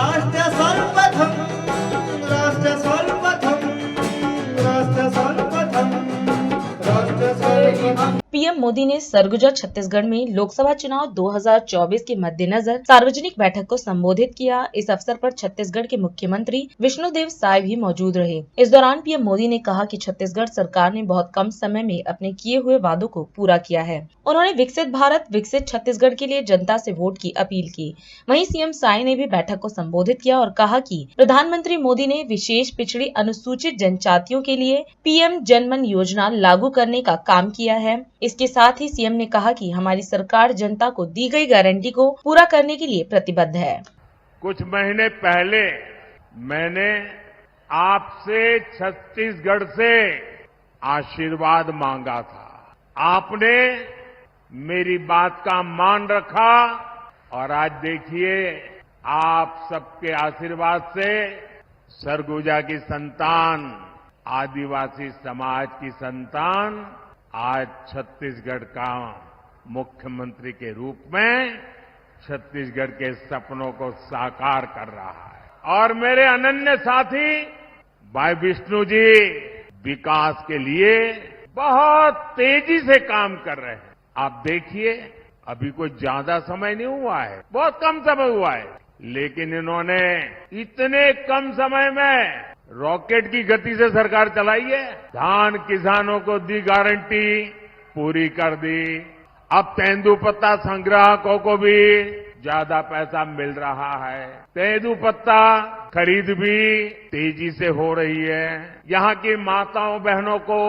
राष्ट्र सर्वप्रथम राष्ट्र सर्वप्रथम राष्ट्र सर्वप्रथम राष्ट्र सर्वप्रथम। पीएम मोदी ने सरगुजा छत्तीसगढ़ में लोकसभा चुनाव 2024 के मद्देनजर सार्वजनिक बैठक को संबोधित किया। इस अवसर पर छत्तीसगढ़ के मुख्यमंत्री विष्णुदेव साय भी मौजूद रहे। इस दौरान पीएम मोदी ने कहा कि छत्तीसगढ़ सरकार ने बहुत कम समय में अपने किए हुए वादों को पूरा किया है। उन्होंने विकसित भारत विकसित छत्तीसगढ़ के लिए जनता से वोट की अपील की। वहीं सीएम साय ने भी बैठक को संबोधित किया और कहा कि प्रधानमंत्री मोदी ने विशेष पिछड़ी अनुसूचित जनजातियों के लिए पीएम जनमन योजना लागू करने का काम किया है। इसके साथ ही सीएम ने कहा कि हमारी सरकार जनता को दी गई गारंटी को पूरा करने के लिए प्रतिबद्ध है। कुछ महीने पहले मैंने आपसे छत्तीसगढ़ से आशीर्वाद मांगा था। आपने मेरी बात का मान रखा और आज देखिए आप सबके आशीर्वाद से सरगुजा की संतान, आदिवासी समाज की संतान आज छत्तीसगढ़ का मुख्यमंत्री के रूप में छत्तीसगढ़ के सपनों को साकार कर रहा है। और मेरे अनन्य साथी भाई विष्णु जी विकास के लिए बहुत तेजी से काम कर रहे हैं। आप देखिए अभी कोई ज्यादा समय नहीं हुआ है, बहुत कम समय हुआ है, लेकिन इन्होंने इतने कम समय में रॉकेट की गति से सरकार चलाई है। धान किसानों को दी गारंटी पूरी कर दी। अब तेंदुपत्ता संग्राहकों को भी ज्यादा पैसा मिल रहा है। तेंदुपत्ता खरीद भी तेजी से हो रही है। यहाँ की माताओं बहनों को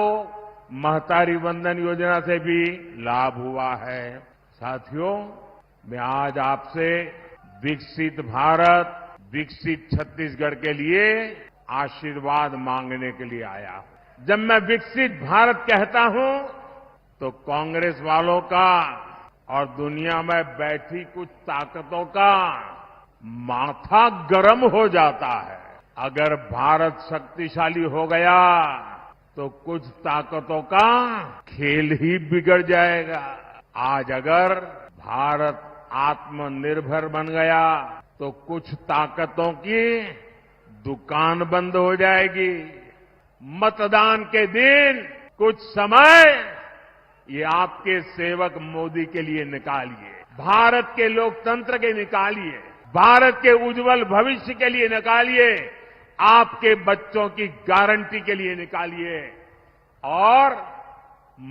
महतारी वंदन योजना से भी लाभ हुआ है। साथियों, मैं आज आपसे विकसित भारत विकसित छत्तीसगढ़ के लिए आशीर्वाद मांगने के लिए आया हूं। जब मैं विकसित भारत कहता हूं तो कांग्रेस वालों का और दुनिया में बैठी कुछ ताकतों का माथा गर्म हो जाता है। अगर भारत शक्तिशाली हो गया तो कुछ ताकतों का खेल ही बिगड़ जाएगा। आज अगर भारत आत्मनिर्भर बन गया तो कुछ ताकतों की दुकान बंद हो जाएगी। मतदान के दिन कुछ समय ये आपके सेवक मोदी के लिए निकालिए, भारत के लोकतंत्र के निकालिए, भारत के उज्जवल भविष्य के लिए निकालिए, आपके बच्चों की गारंटी के लिए निकालिए और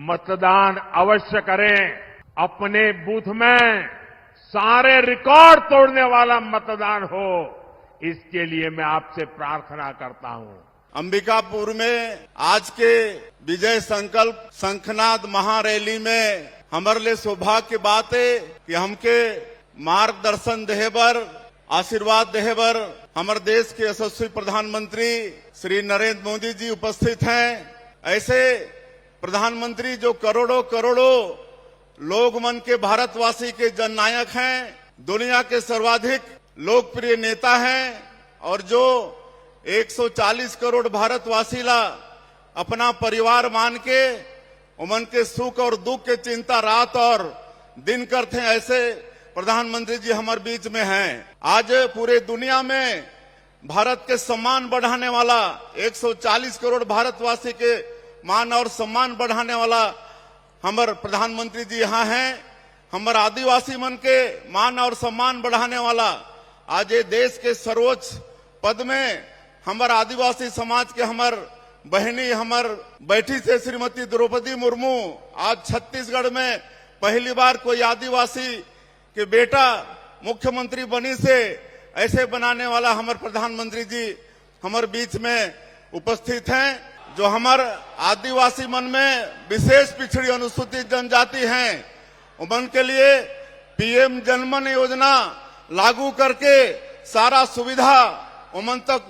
मतदान अवश्य करें। अपने बूथ में सारे रिकॉर्ड तोड़ने वाला मतदान हो, इसके लिए मैं आपसे प्रार्थना करता हूं। अंबिकापुर में आज के विजय संकल्प शंखनाद महारैली में हमारे लिए सौभाग्य की बात है कि हमके मार्गदर्शन देहबर आशीर्वाद देहबर हमारे देश के यशस्वी प्रधानमंत्री श्री नरेंद्र मोदी जी उपस्थित हैं। ऐसे प्रधानमंत्री जो करोड़ों करोड़ों लोग मन के भारतवासी के जननायक हैं, दुनिया के सर्वाधिक लोकप्रिय नेता हैं और जो 140 करोड़ भारतवासी ला अपना परिवार मान के उमन के सुख और दुख के चिंता रात और दिन करते हैं, ऐसे प्रधानमंत्री जी हमारे बीच में हैं। आज पूरे दुनिया में भारत के सम्मान बढ़ाने वाला 140 करोड़ भारतवासी के मान और सम्मान बढ़ाने वाला हमारे प्रधानमंत्री जी यहाँ हैं। हमारे आदिवासी मन के मान और सम्मान बढ़ाने वाला आज ये देश के सर्वोच्च पद में हमारे आदिवासी समाज के हमार बहनी हमार बैठी से श्रीमती द्रौपदी मुर्मू आज छत्तीसगढ़ में पहली बार कोई आदिवासी के बेटा मुख्यमंत्री बनी से ऐसे बनाने वाला हमारे प्रधानमंत्री जी हमारे बीच में उपस्थित हैं। जो हमारे आदिवासी मन में विशेष पिछड़ी अनुसूचित जनजाति हैं, उमन के लिए पीएम जनमन योजना लागू करके सारा सुविधा उमन तक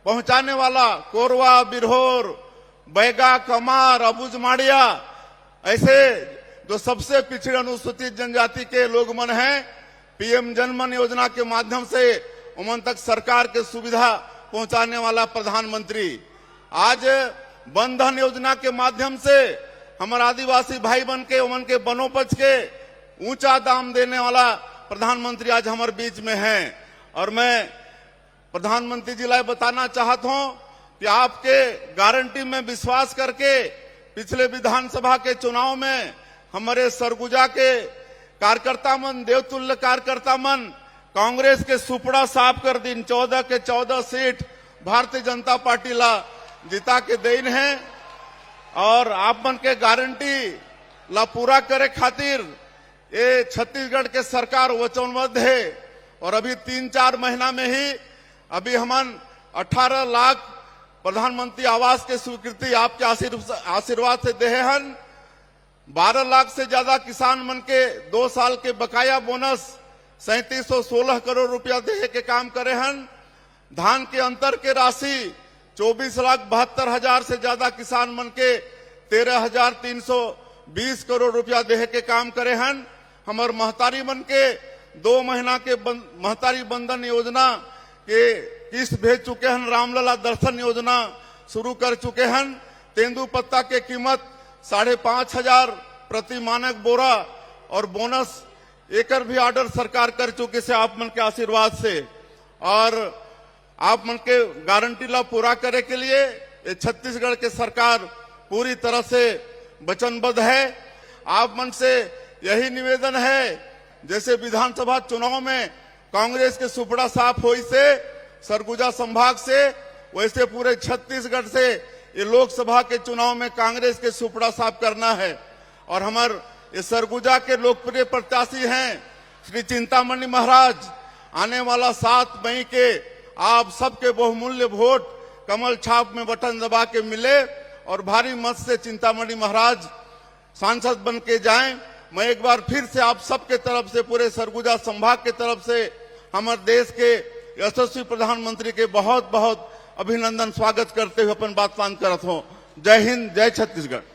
पहुंचाने वाला कोरवा, बिरहोर, बैगा, कमार, अबुझमाड़िया ऐसे जो सबसे पिछड़े अनुसूचित जनजाति के लोग मन हैं, पीएम जनमन योजना के माध्यम से उमन तक सरकार के सुविधा पहुंचाने वाला प्रधानमंत्री। आज बंधन योजना के माध्यम से हमारे आदिवासी भाई बन के उमन के वनोपज के ऊंचा दाम देने वाला प्रधानमंत्री आज हमारे बीच में हैं। और मैं प्रधानमंत्री जी ला बताना चाहता हूं कि आपके गारंटी में विश्वास करके पिछले विधानसभा के चुनाव में हमारे सरगुजा के कार्यकर्ता मन, देवतुल्य कार्यकर्ता मन कांग्रेस के सुपड़ा साफ कर दिन 14 के 14 सीट भारतीय जनता पार्टी ला जिता के देन है। और आप मन के गारंटी ला पूरा करे खातिर ये छत्तीसगढ़ के सरकार वचनबद्ध है। और अभी 3-4 महीना में ही अभी हमन 18 लाख प्रधानमंत्री आवास के स्वीकृति आपके आशीर्वाद से दे हन। 12 लाख से ज्यादा किसान मन के 2 साल के बकाया बोनस 3716 करोड़ रुपया दे के काम करे हन। धान के अंतर के राशि 24,72,000 से ज्यादा किसान मन के 13,320 करोड़ रुपया दे के काम करे हन। हमार महतारी मन के 2 महीना के महतारी बंधन योजना के किस्त भेज चुके हैं। रामलला दर्शन योजना शुरू कर चुके हैं। तेंदू पत्ता के कीमत 5,500 प्रति मानक बोरा और बोनस एकर भी ऑर्डर सरकार कर चुके से आप मन के आशीर्वाद से। और आप मन के गारंटी ला पूरा करे के लिए ये छत्तीसगढ़ के सरकार पूरी तरह से वचनबद्ध है। आप मन से यही निवेदन है, जैसे विधानसभा चुनाव में कांग्रेस के सुपड़ा साफ हुई से सरगुजा संभाग से, वैसे पूरे छत्तीसगढ़ से ये लोकसभा के चुनाव में कांग्रेस के सुपड़ा साफ करना है। और हमारे ये सरगुजा के लोकप्रिय प्रत्याशी हैं श्री चिंतामणि महाराज। आने वाला 7 मई के आप सबके बहुमूल्य वोट कमल छाप में बटन दबा के मिले और भारी मत से चिंतामणि महाराज सांसद बन के जाएं। मैं एक बार फिर से आप सबके तरफ से, पूरे सरगुजा संभाग के तरफ से हमारे देश के यशस्वी प्रधानमंत्री के बहुत बहुत अभिनंदन स्वागत करते हुए अपन बात करत हूं। जय हिंद, जय छत्तीसगढ़।